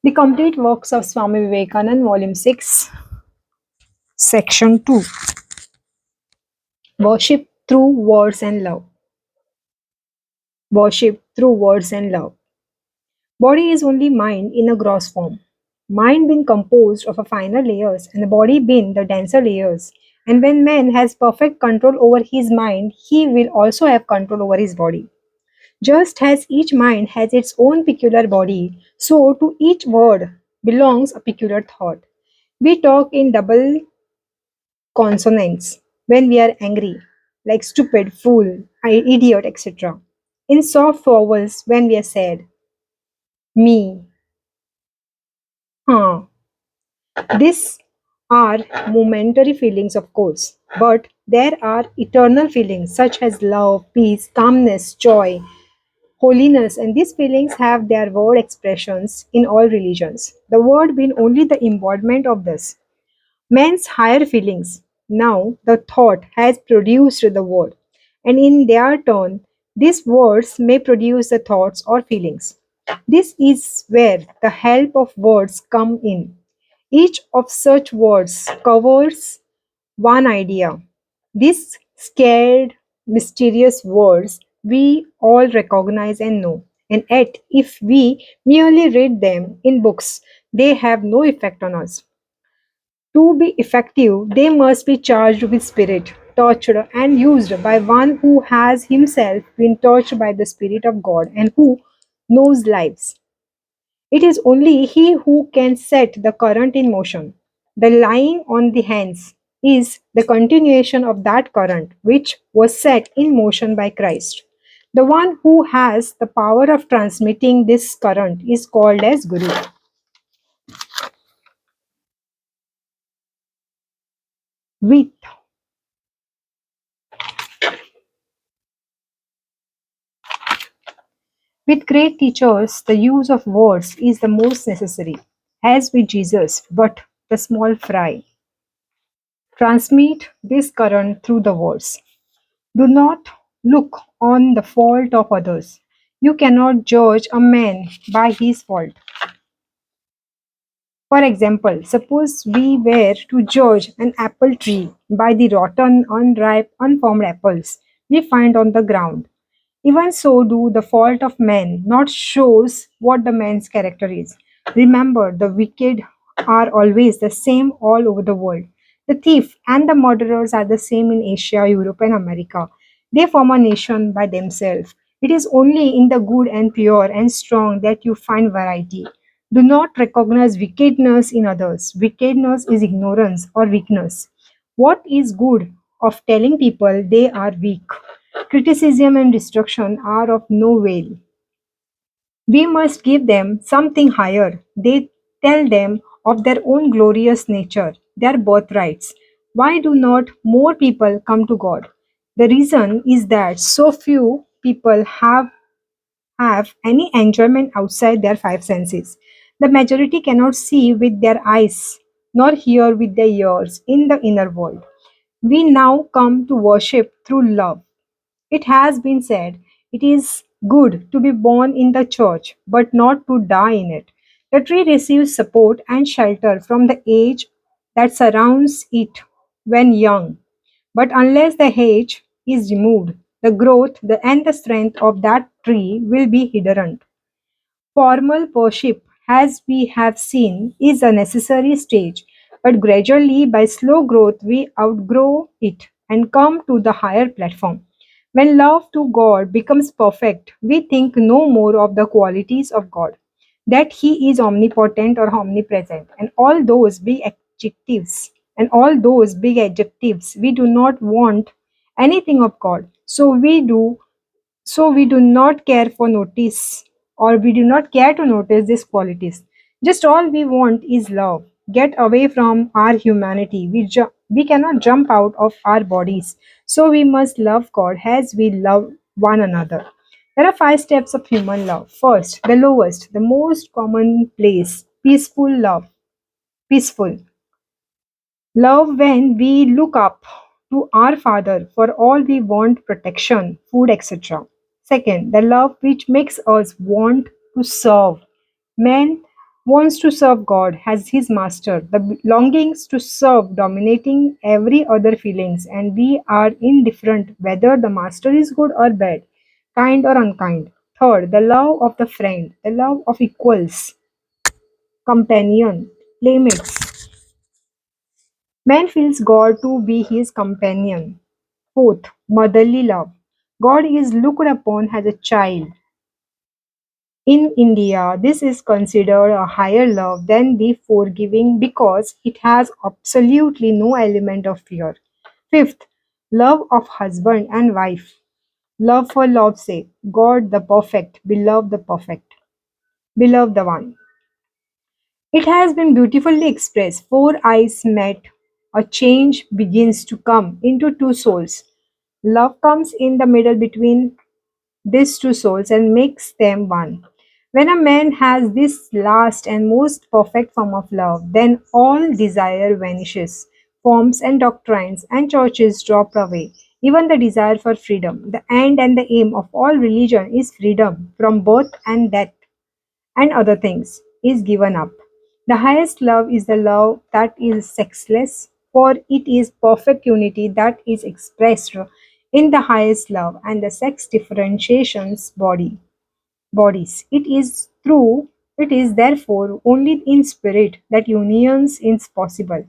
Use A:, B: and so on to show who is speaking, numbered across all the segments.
A: The complete works of Swami Vivekananda, Volume 6, Section 2. Worship through words and love. Worship through words and love. Body is only mind in a gross form. Mind being composed of a finer layers and the body being the denser layers. And when man has perfect control over his mind, he will also have control over his body. Just as each mind has its own peculiar body, so to each word belongs a peculiar thought. We talk in double consonants when we are angry, like stupid, fool, idiot, etc. In soft vowels when we are sad, me, huh. These are momentary feelings, of course, but there are eternal feelings such as love, peace, calmness, joy, holiness, and these feelings have their word expressions in all religions. The word being only the embodiment of this. Man's higher feelings. Now the thought has produced the word, and in their turn, these words may produce the thoughts or feelings. This is where the help of words come in. Each of such words covers one idea. These scared, mysterious words we all recognize and know. And yet, if we merely read them in books, they have no effect on us. To be effective, they must be charged with spirit, touched and used by one who has himself been touched by the Spirit of God and who knows lives. It is only he who can set the current in motion. The lying on the hands is the continuation of that current which was set in motion by Christ. The one who has the power of transmitting this current is called as Guru. With With great teachers, the use of words is the most necessary, as with Jesus, but the small fry. Transmit this current through the words. Do not look on the fault of others. You cannot judge a man by his fault. For example, suppose we were to judge an apple tree by the rotten, unripe, unformed apples we find on the ground. Even so do the fault of man not shows what the man's character is. Remember, the wicked are always the same all over the world. The thief and the murderers are the same in Asia, Europe, and America. They form a nation by themselves. It is only in the good and pure and strong that you find variety. Do not recognize wickedness in others. Wickedness is ignorance or weakness. What is good of telling people they are weak? Criticism and destruction are of no avail. We must give them something higher. They tell them of their own glorious nature, their birthrights. Why do not more people come to God? The reason is that so few people have any enjoyment outside their five senses. The majority cannot see with their eyes, nor hear with their ears in the inner world. We now come to worship through love. It has been said, it is good to be born in the church, but not to die in it. The tree receives support and shelter from the age that surrounds it when young. But unless the hedge is removed, the growth and the strength of that tree will be hindered. Formal worship, as we have seen, is a necessary stage, but gradually, by slow growth, we outgrow it and come to the higher platform. When love to God becomes perfect, we think no more of the qualities of God, that He is omnipotent or omnipresent, and all those big adjectives, we do not want anything of God. So we do not care for notice or we do not care to notice these qualities. Just all we want is love. Get away from our humanity. We cannot jump out of our bodies. So we must love God as we love one another. There are five steps of human love. First, the lowest, the most common place, peaceful love. Peaceful. Love when we look up to our Father for all we want protection, food, etc. Second, the love which makes us want to serve. Men wants to serve God as his master, the longings to serve dominating every other feelings, and we are indifferent whether the master is good or bad, kind or unkind. Third, the love of the friend, the love of equals, companion, playmates. Man feels God to be his companion. Fourth, motherly love. God is looked upon as a child. In India, this is considered a higher love than the forgiving because it has absolutely no element of fear. Fifth, love of husband and wife. Love for love's sake. God the perfect, beloved the one. It has been beautifully expressed. Four eyes met, a change begins to come into two souls. Love comes in the middle between these two souls and makes them one. When a man has this last and most perfect form of love, then all desire vanishes. Forms and doctrines and churches drop away. Even the desire for freedom. The end and the aim of all religion is freedom from birth and death and other things is given up. The highest love is the love that is sexless, for it is perfect unity that is expressed in the highest love and the sex differentiations bodies. It is therefore only in spirit that unions is possible.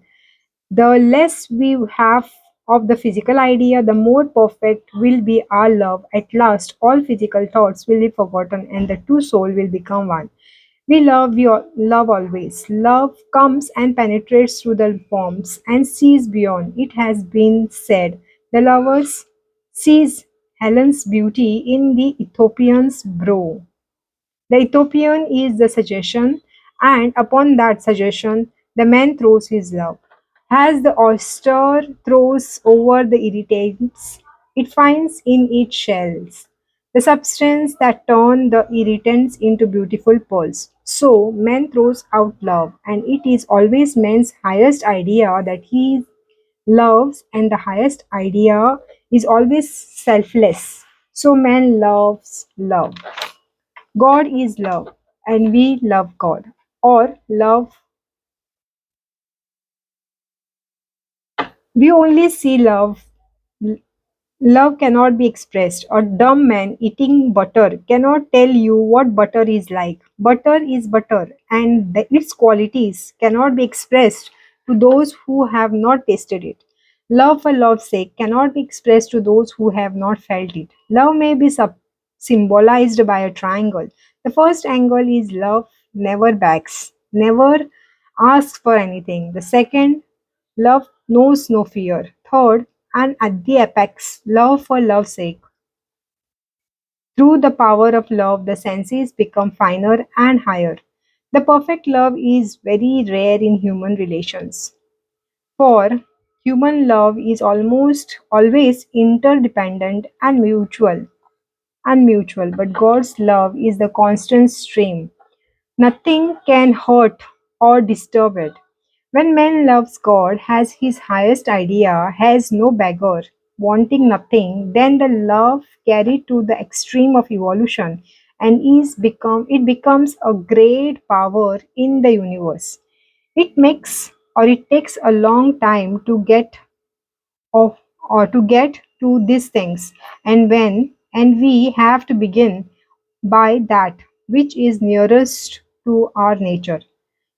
A: The less we have of the physical idea, the more perfect will be our love. At last, all physical thoughts will be forgotten and the two souls will become one. We love always. Love comes and penetrates through the forms and sees beyond. It has been said the lovers sees Helen's beauty in the Ethiopian's brow. The Ethiopian is the suggestion, and upon that suggestion, the man throws his love. As the oyster throws over the irritants, it finds in its shells the substance that turn the irritants into beautiful pearls. So man throws out love, and it is always man's highest idea that he loves, and the highest idea is always selfless. So man loves love. God is love, and we love God. Or we only see love. Love cannot be expressed. A dumb man eating butter cannot tell you what butter is like. Butter is butter, and its qualities cannot be expressed to those who have not tasted it. Love for love's sake cannot be expressed to those who have not felt it. Love may be symbolized by a triangle. The first angle is love never begs, never asks for anything. The second, love knows no fear. Third, and at the apex, love for love's sake. Through the power of love, the senses become finer and higher. The perfect love is very rare in human relations. For human love is almost always interdependent and mutual, but God's love is the constant stream. Nothing can hurt or disturb it. When man loves God as his highest idea, has no beggar, wanting nothing, then the love carried to the extreme of evolution and it becomes a great power in the universe. It takes a long time to get of or to get to these things, and we have to begin by that which is nearest to our nature.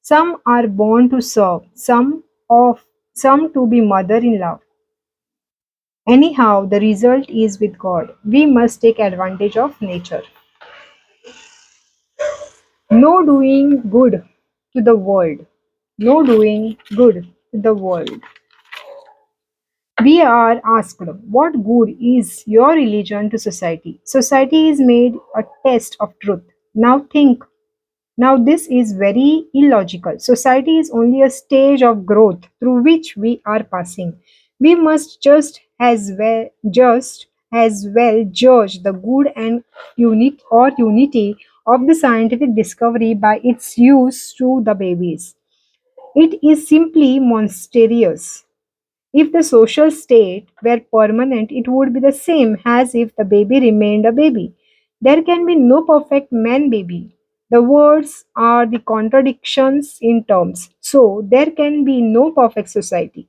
A: Some are born to serve, some to be mother-in-law. Anyhow, the result is with God. We must take advantage of nature. No doing good to the world. No doing good to the world. We are asked, what good is your religion to society? Society is made a test of truth. Now think. Now, this is very illogical. Society is only a stage of growth through which we are passing. We must just as well judge the good and unity of the scientific discovery by its use to the babies. It is simply monstrous. If the social state were permanent, it would be the same as if the baby remained a baby. There can be no perfect man baby. The words are the contradictions in terms, so there can be no perfect society.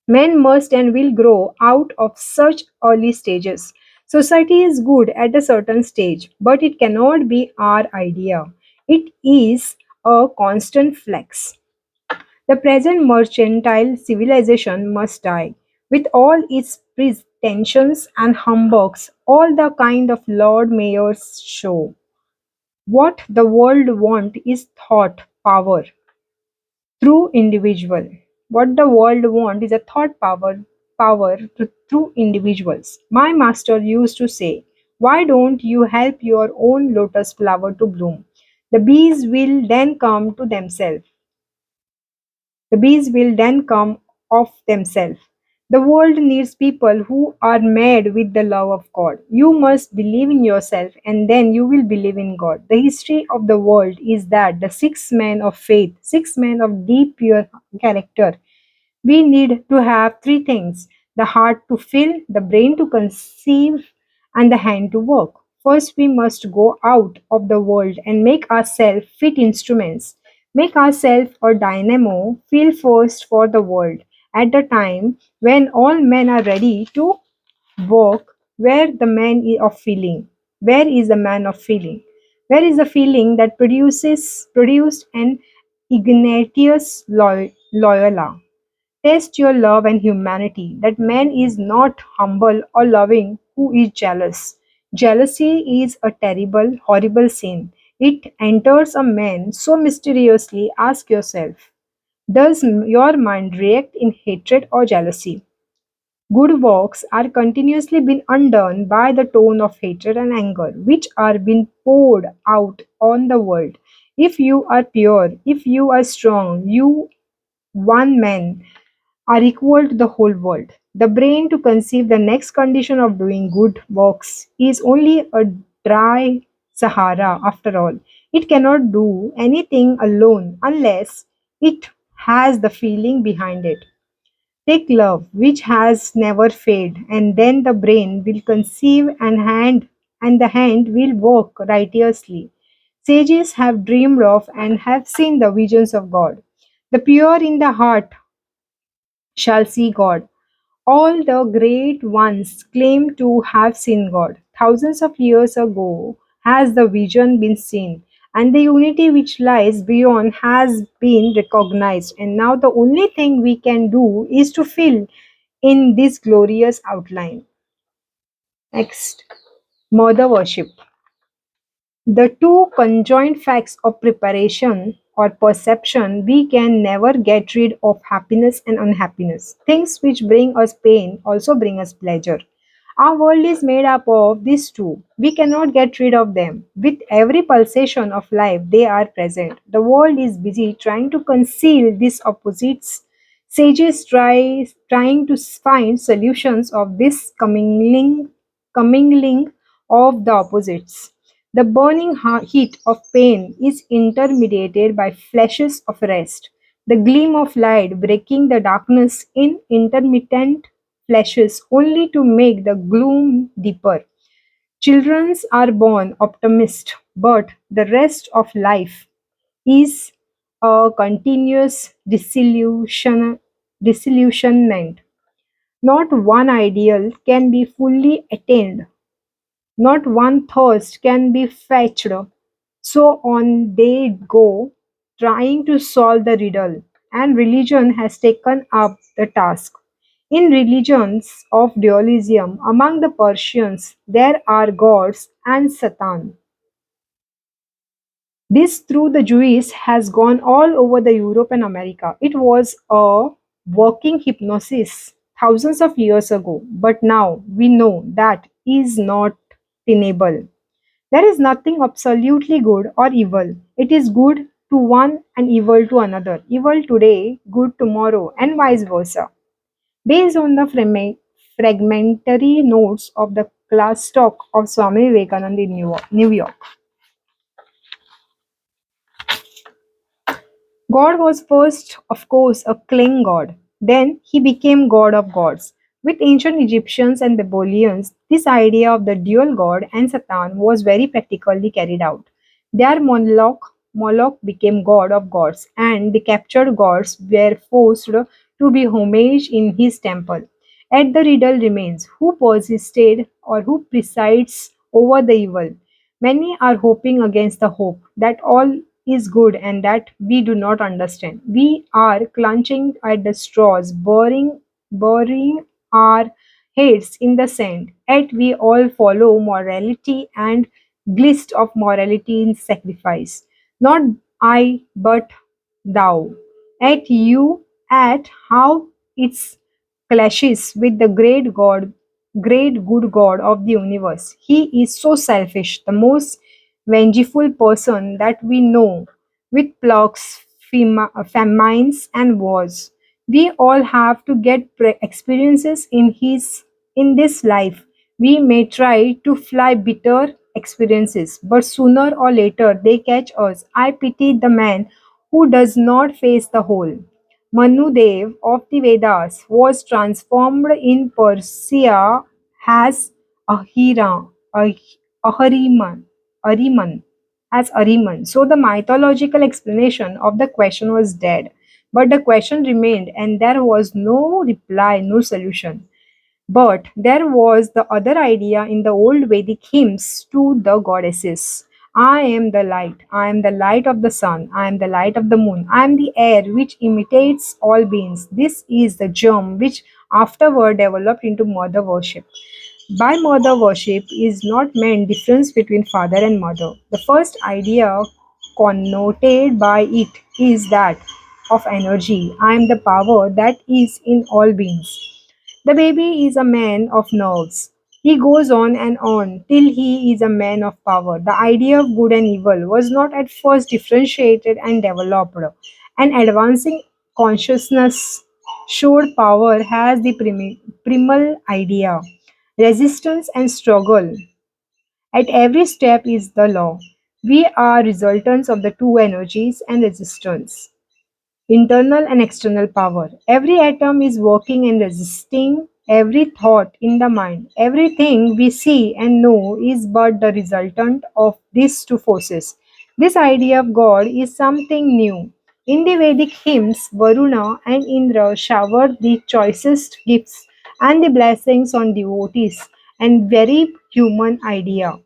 A: Men must and will grow out of such early stages. Society is good at a certain stage, but it cannot be our idea. It is a constant flex. The present mercantile civilization must die, with all its pretensions and humbugs, all the kind of Lord Mayor's show. What the world want is thought power through individual. What the world want is a thought power through individuals. My master used to say, why don't you help your own lotus flower to bloom? The bees will then come to themselves. The bees will then come of themselves. The world needs people who are mad with the love of God. You must believe in yourself and then you will believe in God. The history of the world is that the six men of faith, six men of deep, pure character, we need to have three things: the heart to feel, the brain to conceive, and the hand to work. First, we must go out of the world and make ourselves fit instruments. Make ourselves a dynamo, feel first for the world. At the time when all men are ready to work, where the man of feeling? Where is the man of feeling? Where is the feeling that produced an Ignatius Loyola? Test your love and humanity. That man is not humble or loving who is jealous. Jealousy is a terrible, horrible sin. It enters a man so mysteriously. Ask yourself, does your mind react in hatred or jealousy? Good works are continuously being undone by the tone of hatred and anger, which are being poured out on the world. If you are pure, if you are strong, you one man are equal to the whole world. The brain to conceive the next condition of doing good works is only a dry Sahara after all. It cannot do anything alone unless it has the feeling behind it. Take love, which has never failed, and then the brain will conceive and the hand will work righteously. Sages have dreamed of and have seen the visions of God. The pure in the heart shall see God. All the great ones claim to have seen God. Thousands of years ago has the vision been seen, and the unity which lies beyond has been recognized. And now the only thing we can do is to fill in this glorious outline. Next, mother worship. The two conjoined facts of preparation or perception, we can never get rid of happiness and unhappiness. Things which bring us pain also bring us pleasure. Our world is made up of these two. We cannot get rid of them. With every pulsation of life, they are present. The world is busy trying to conceal these opposites. Sages trying to find solutions of this commingling of the opposites. The burning heat of pain is intermediated by flashes of rest, the gleam of light breaking the darkness in intermittent flashes only to make the gloom deeper. Children are born optimists, but the rest of life is a continuous disillusionment. Not one ideal can be fully attained, not one thirst can be fetched. So on they go, trying to solve the riddle, and religion has taken up the task. In religions of dualism among the Persians, there are gods and Satan. This through the Jews has gone all over the Europe and America. It was a working hypnosis thousands of years ago, but now we know that is not tenable. There is nothing absolutely good or evil. It is good to one and evil to another. Evil today, good tomorrow, and vice versa. Based on the fragmentary notes of the class talk of Swami Vivekananda in New York. God was first, of course, a clay god. Then he became god of gods. With ancient Egyptians and Babylonians, this idea of the dual god and Satan was very practically carried out. Their Moloch became god of gods, and the captured gods were forced to be homage in his temple. Yet the riddle remains: who persisted or who presides over the evil? Many are hoping against the hope that all is good and that we do not understand. We are clutching at the straws, burying our heads in the sand. Yet we all follow morality and glist of morality in sacrifice. Not I, but thou. At you, at how it's clashes with the great good God of the universe. He is so selfish, the most vengeful person that we know, with plagues, famines, and wars. We all have to get experiences in this life. We may try to fly bitter experiences, but sooner or later they catch us. I pity the man who does not face the whole. Manudev of the Vedas was transformed in Persia as Ahira, Ah- Ahariman, Ariman, as Ariman. So the mythological explanation of the question was dead, but the question remained, and there was no reply, no solution. But there was the other idea in the old Vedic hymns to the goddesses. I am the light. I am the light of the sun. I am the light of the moon. I am the air which imitates all beings. This is the germ which afterward developed into mother worship. By mother worship is not meant difference between father and mother. The first idea connoted by it is that of energy. I am the power that is in all beings. The baby is a man of nerves. He goes on and on till he is a man of power. The idea of good and evil was not at first differentiated and developed. An advancing consciousness showed power as the primal idea. Resistance and struggle at every step is the law. We are resultants of the two energies and resistance. Internal and external power. Every atom is working and resisting every thought in the mind. Everything we see and know is but the resultant of these two forces. This idea of God is something new. In the Vedic hymns, Varuna and Indra showered the choicest gifts and the blessings on devotees, and very human idea,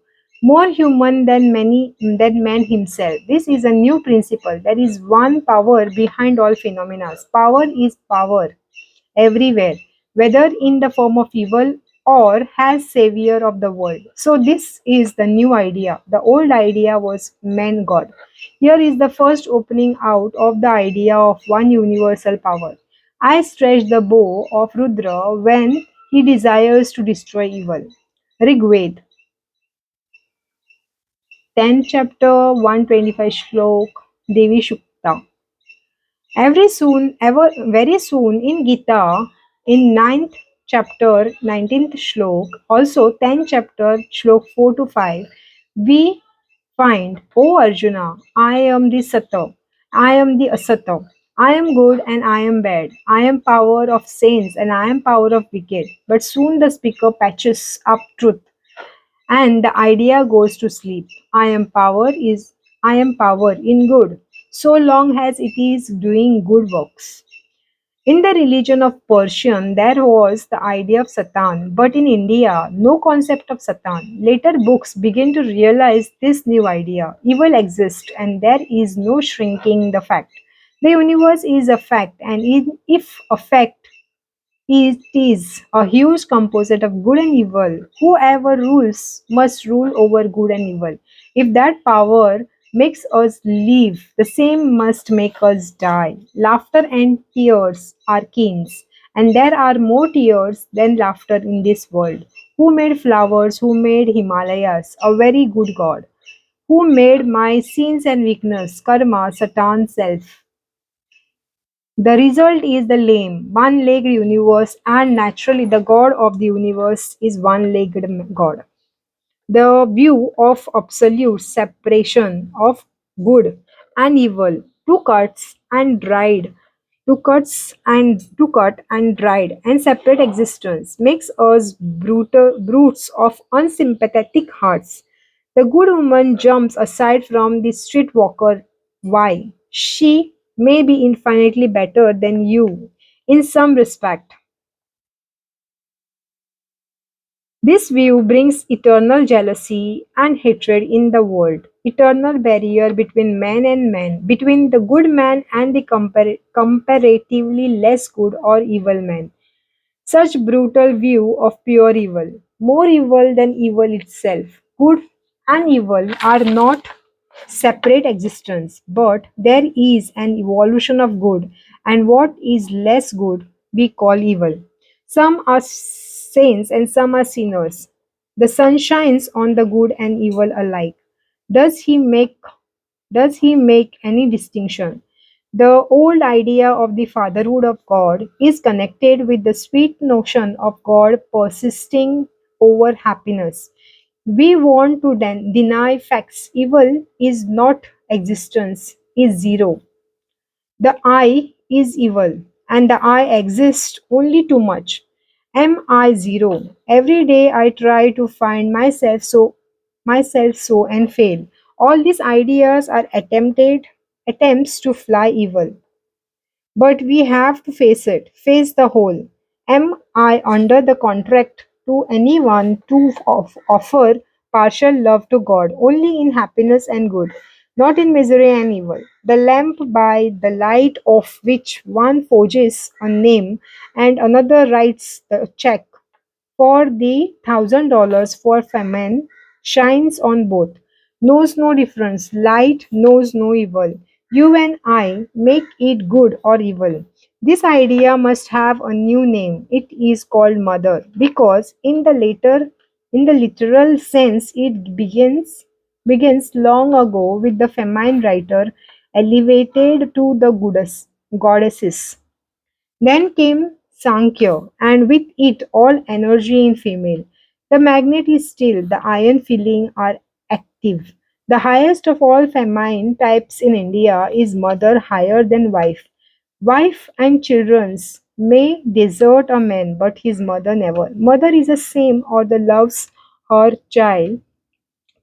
A: more human than man himself. This is a new principle. There is one power behind all phenomena. Power is power everywhere, whether in the form of evil or as savior of the world. So this is the new idea. The old idea was man God. Here is the first opening out of the idea of one universal power. I stretch the bow of Rudra when he desires to destroy evil. Rigved 10th chapter 125 shlok Devi Shukta. Very soon in Gita, in ninth chapter 19th shlok, also 10th chapter shlok 4 to 5, we find, O Arjuna, I am the Sata, I am the Asata, I am good and I am bad, I am power of saints and I am power of wicked. But soon the speaker patches up truth and the idea goes to sleep. I am power in good, so long as it is doing good works. In the religion of Persian, there was the idea of Satan, but in India, no concept of Satan. Later books begin to realize this new idea. Evil exists, and there is no shrinking the fact. The universe is a fact, and if a fact it is a huge composite of good and evil. Whoever rules must rule over good and evil. If that power makes us live, the same must make us die. Laughter and tears are kings, and there are more tears than laughter in this world. Who made flowers? Who made Himalayas? A very good God. Who made my sins and weakness? Karma, Satan, self. The result is the lame, one legged universe, and naturally, the God of the universe is one legged God. The view of absolute separation of good and evil, to cut and dried, and separate existence, makes us brutes of unsympathetic hearts. The good woman jumps aside from the street walker. Why? She may be infinitely better than you in some respect. This view brings eternal jealousy and hatred in the world, eternal barrier between man and man, between the good man and the comparatively less good or evil man. Such brutal view of pure evil, more evil than evil itself. Good and evil are not separate existence, but there is an evolution of good, and what is less good we call evil. Some are saints and some are sinners. The sun shines on the good and evil alike. Does he make does he make any distinction? The old idea of the fatherhood of God is connected with the sweet notion of God persisting over happiness. We want to deny facts. Evil is not existence, is zero. The I is evil, and the I exists only too much. Am I zero? Every day I try to find myself so and fail. All these ideas are attempts to fly evil. But we have to face it, face the whole. Am I under the contract to anyone to offer partial love to God, only in happiness and good, not in misery and evil? The lamp by the light of which one forges a name and another writes the check for the $1,000 for famine shines on both, knows no difference, light knows no evil. You and I make it good or evil. This idea must have a new name. It is called mother because in the literal sense it begins long ago with the feminine writer elevated to the goddesses. Then came Sankhya, and with it all energy in female. The magnet is still, the iron feeling are active. The highest of all feminine types in India is mother higher than wife. Wife and children's may desert a man, but his mother never. Mother is the same or the loves her child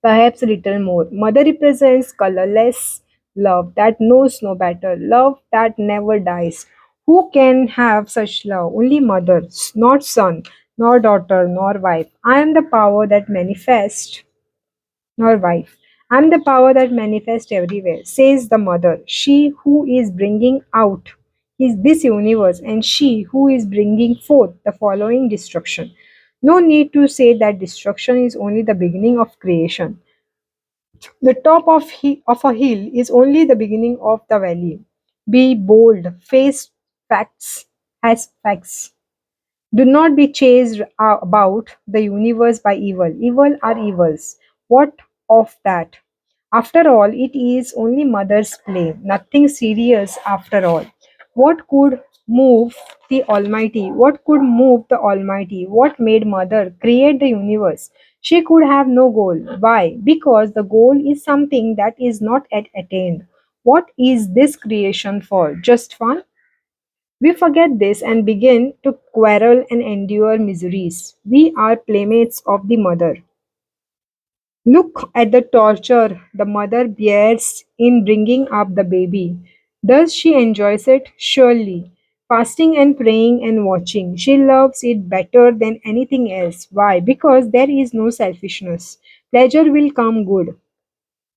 A: perhaps a little more. Mother represents colorless love that knows no better, love that never dies. Who can have such love? Only mother, not son, nor daughter, nor wife. I am the power that manifests, nor wife. I am the power that manifests everywhere, says the mother, she who is bringing out is this universe, and she who is bringing forth the following destruction. No need to say that destruction is only the beginning of creation. The top of a hill is only the beginning of the valley. Be bold, face facts as facts. Do not be chased about the universe by evil. Evil are evils. What of that? After all, it is only mother's play, nothing serious after all. What could move the Almighty? What could move the Almighty? What made mother create the universe? She could have no goal. Why? Because the goal is something that is not yet attained. What is this creation for? Just fun? We forget this and begin to quarrel and endure miseries. We are playmates of the mother. Look at the torture the mother bears in bringing up the baby. Does she enjoys it? Surely. Fasting and praying and watching. She loves it better than anything else. Why? Because there is no selfishness. Pleasure will come good.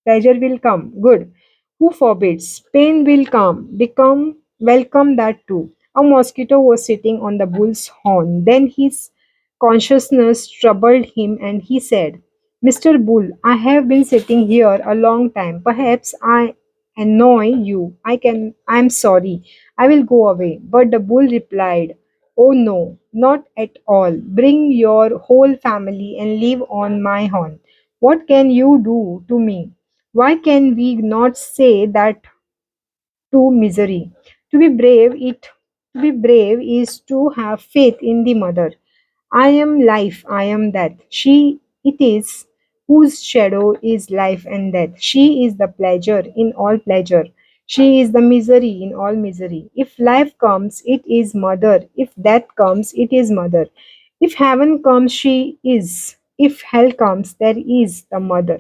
A: Pleasure will come. Good. Who forbids? Pain will come. Become welcome that too. A mosquito was sitting on the bull's horn. Then his consciousness troubled him and he said, Mr. Bull, I have been sitting here a long time. Perhaps I annoy you. I am sorry. I will go away. But the bull replied, Oh no, not at all. Bring your whole family and live on my horn. What can you do to me? Why can we not say that to misery? To be brave it to be brave is to have faith in the mother. I am life, I am death. She it is whose shadow is life and death. She is the pleasure in all pleasure. She is the misery in all misery. If life comes, it is mother. If death comes, it is mother. If heaven comes, she is. If hell comes, there is the mother.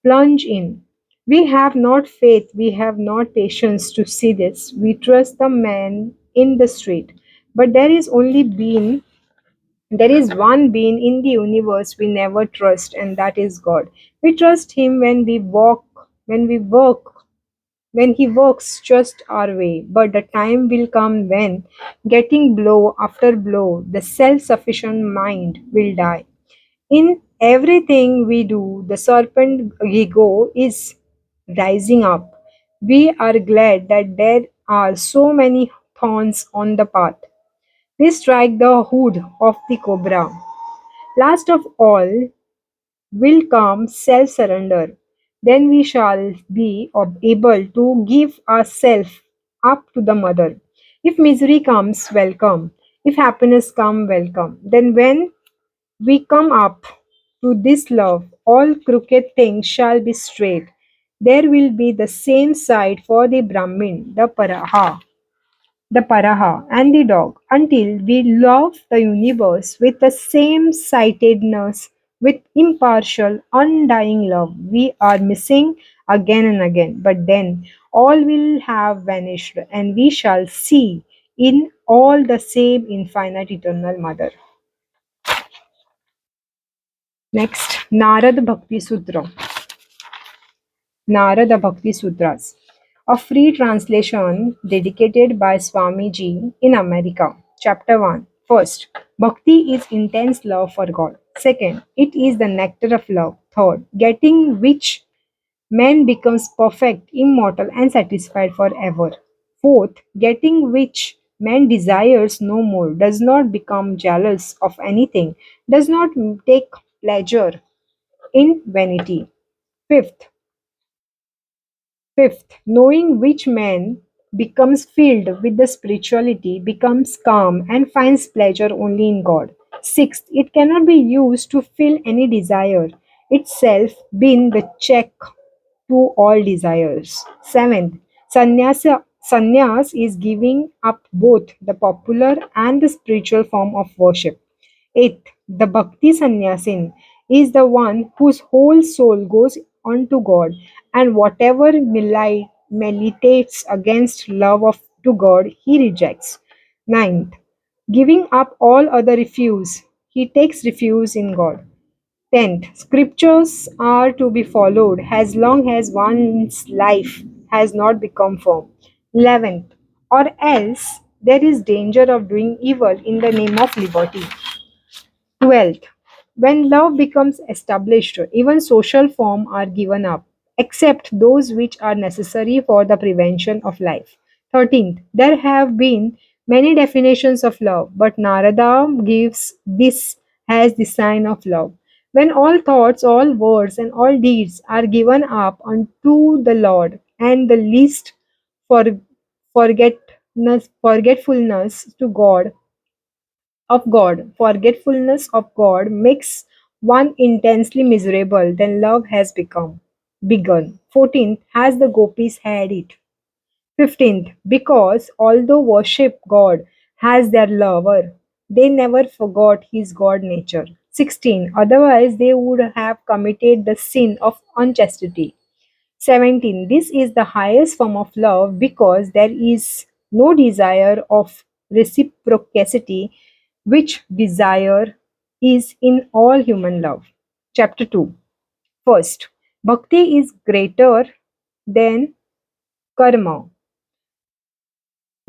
A: Plunge in. We have not faith, we have not patience to see this. We trust the man in the street. But there is one being in the universe we never trust, and that is God. We trust him when we work, when he works just our way. But the time will come when, getting blow after blow, the self sufficient mind will die. In everything we do, the serpent ego is rising up. We are glad that there are so many thorns on the path. We strike the hood of the cobra. Last of all will come self surrender. Then we shall be able to give ourselves up to the mother. If misery comes, welcome. If happiness come, welcome. Then when we come up to this love, all crooked things shall be straight. There will be the same sight for the Brahmin, the Paraha, and the dog, until we love the universe with the same sightedness, with impartial, undying love. We are missing again and again, but then all will have vanished, and we shall see in all the same infinite eternal mother. Next, Narad Bhakti Sutra. Narada Bhakti Sutras, a free translation dedicated by Swami Ji in America. Chapter 1. First, Bhakti is intense love for God. Second, it is the nectar of love. Third, getting which man becomes perfect, immortal, and satisfied forever. Fourth, getting which man desires no more, does not become jealous of anything, does not take pleasure in vanity. Fifth, Fifth, knowing which man becomes filled with the spirituality, becomes calm, and finds pleasure only in God. Sixth, it cannot be used to fill any desire, itself being the check to all desires. Seventh, sannyas is giving up both the popular and the spiritual form of worship. Eighth, the Bhakti Sannyasin is the one whose whole soul goes unto God, and whatever militates against love of to God, he rejects. Ninth, giving up all other refuse, he takes refuge in God. Tenth, scriptures are to be followed as long as one's life has not become firm. 11th, or else there is danger of doing evil in the name of liberty. 12th, when love becomes established, even social forms are given up, except those which are necessary for the prevention of life. 13th, there have been many definitions of love, but Narada gives this as the sign of love. When all thoughts, all words, and all deeds are given up unto the Lord, and the least for forgetfulness to God, forgetfulness of God makes one intensely miserable, then love has begun. 14th, has the gopis had it? 15th, because although worship God has their lover, they never forgot his God nature. 16, otherwise they would have committed the sin of unchastity. 17. This is the highest form of love because there is no desire of reciprocity, which desire is in all human love. Chapter 2. First, Bhakti is greater than karma,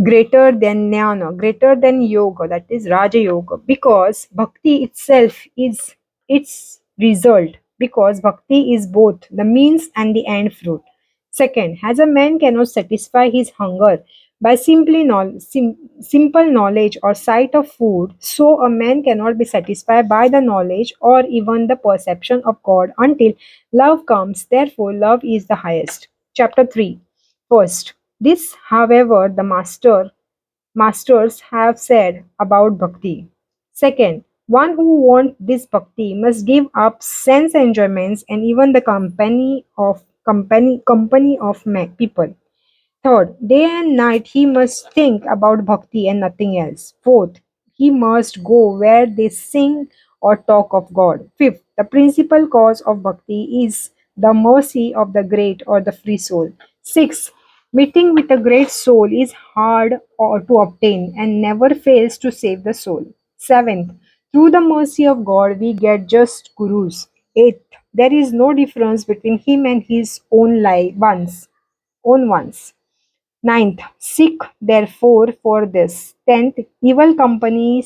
A: greater than jnana, greater than yoga, that is Raja Yoga, because bhakti itself is its result, because bhakti is both the means and the end fruit. Second, as a man cannot satisfy his hunger by simple knowledge or sight of food, so a man cannot be satisfied by the knowledge or even the perception of God until love comes. Therefore, love is the highest. Chapter 3. First, this, however, the masters have said about bhakti. Second, one who wants this bhakti must give up sense enjoyments and even the company of people. Third, day and night he must think about bhakti and nothing else. Fourth, he must go where they sing or talk of God. Fifth, the principal cause of bhakti is the mercy of the great or the free soul. 6. Meeting with a great soul is hard or to obtain and never fails to save the soul. 7th, through the mercy of God, we get just gurus. 8th, there is no difference between him and his own ones. Ninth, seek therefore for this. 10th, evil company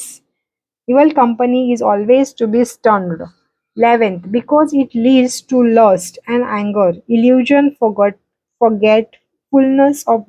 A: is always to be shunned. 11th, because it leads to lust and anger, illusion, forgetfulness of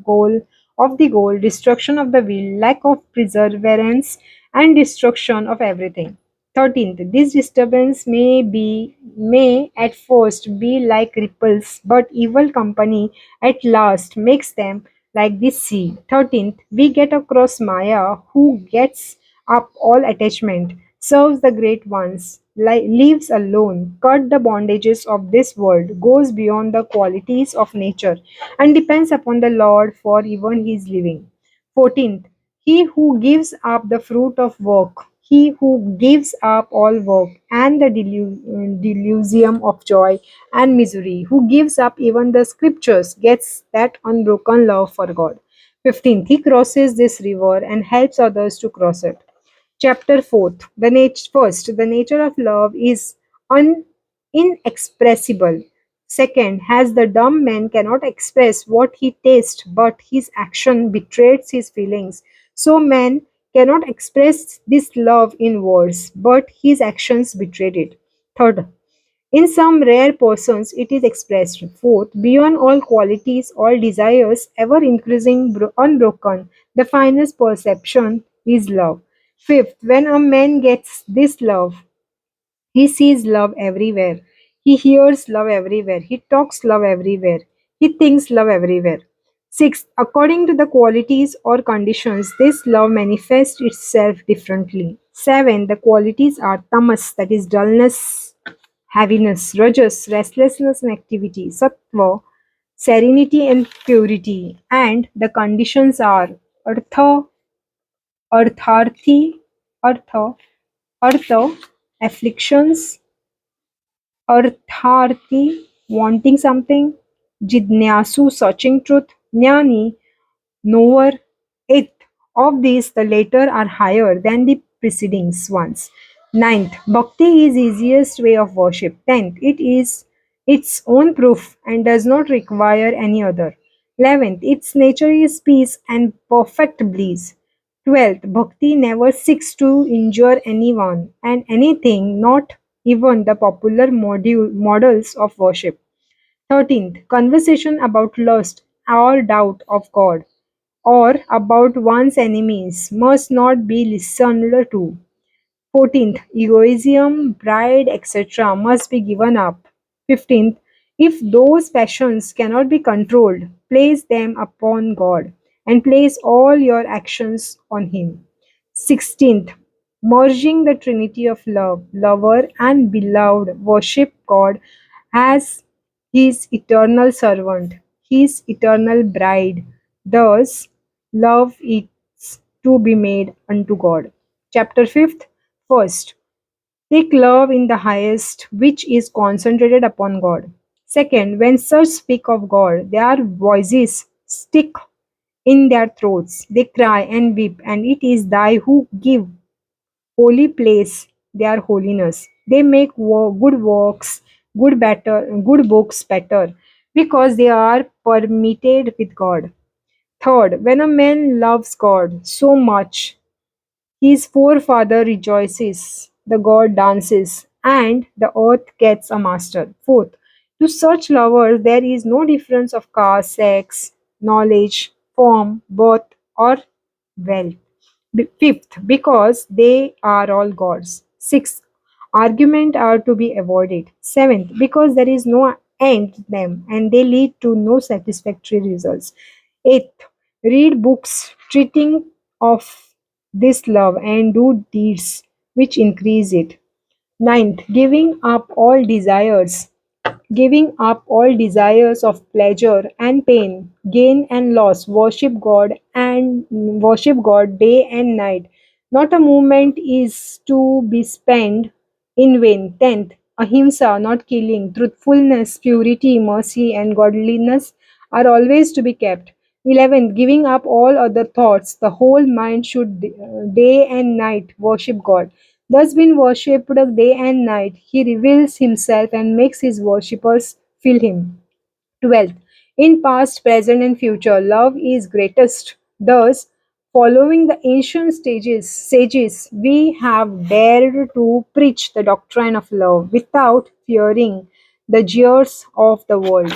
A: the goal, destruction of the will, lack of perseverance, and destruction of everything. 13th, this disturbance may at first be like ripples, but evil company at last makes them like the sea. 13th, we get across Maya, who gets up all attachment, serves the great ones, leaves alone, cut the bondages of this world, goes beyond the qualities of nature, and depends upon the Lord for even his living. 14th, he who gives up the fruit of work, he who gives up all work and the delusium of joy and misery, who gives up even the scriptures, gets that unbroken love for God. 15th, he crosses this river and helps others to cross it. Chapter 4th. The nature of love is inexpressible. Second, as the dumb man cannot express what he tastes, but his action betrays his feelings, so man cannot express this love in words, but his actions betrayed it. Third, in some rare persons it is expressed. Fourth, beyond all qualities, all desires, ever increasing, unbroken, the finest perception is love. Fifth, when a man gets this love, he sees love everywhere. He hears love everywhere. He talks love everywhere. He thinks love everywhere. Sixth, according to the qualities or conditions, this love manifests itself differently. Seven, the qualities are tamas, that is dullness, heaviness, rajas, restlessness and activity, sattva, serenity and purity, and the conditions are artha, artharthi, artha, artha, afflictions, Artharthi, wanting something, Jidnyasu, searching truth, Jnani, knower. Eighth, of these, the later are higher than the preceding ones. Ninth, bhakti is easiest way of worship. Tenth, it is its own proof and does not require any other. 11th, its nature is peace and perfect bliss. 12th, bhakti never seeks to injure anyone and anything, not even the popular models of worship. 13th, conversation about lust or doubt of God or about one's enemies must not be listened to. 14th, egoism, pride, etc. must be given up. 15th, if those passions cannot be controlled, place them upon God and place all your actions on Him. 16th, merging the trinity of love, lover and beloved, worship God as His eternal servant, His eternal bride. Thus, love is to be made unto God. Chapter 5th. First, take love in the highest, which is concentrated upon God. Second, when such speak of God, their voices stick in their throats. They cry and weep, and it is thy who give holy place their holiness. They make good works, good books better, because they are permitted with God. Third, when a man loves God so much his forefather rejoices, the god dances, and the earth gets a master. Fourth, to such lovers there is no difference of caste, sex, knowledge, form, birth, or wealth. Fifth, because they are all gods. Sixth, argument are to be avoided. Seventh, because there is no end to them and they lead to no satisfactory results. Eighth, read books treating of this love and do deeds which increase it. Ninth, giving up all desires of pleasure and pain, gain and loss, worship God day and night. Not a moment is to be spent in vain. 10th, ahimsa, not killing, truthfulness, purity, mercy, and godliness are always to be kept. 11th, giving up all other thoughts, the whole mind should day and night worship God. Thus, being worshipped day and night, he reveals himself and makes his worshippers feel him. 12th, in past, present, and future, love is greatest. Thus, following the ancient sages, we have dared to preach the doctrine of love without fearing the jeers of the world.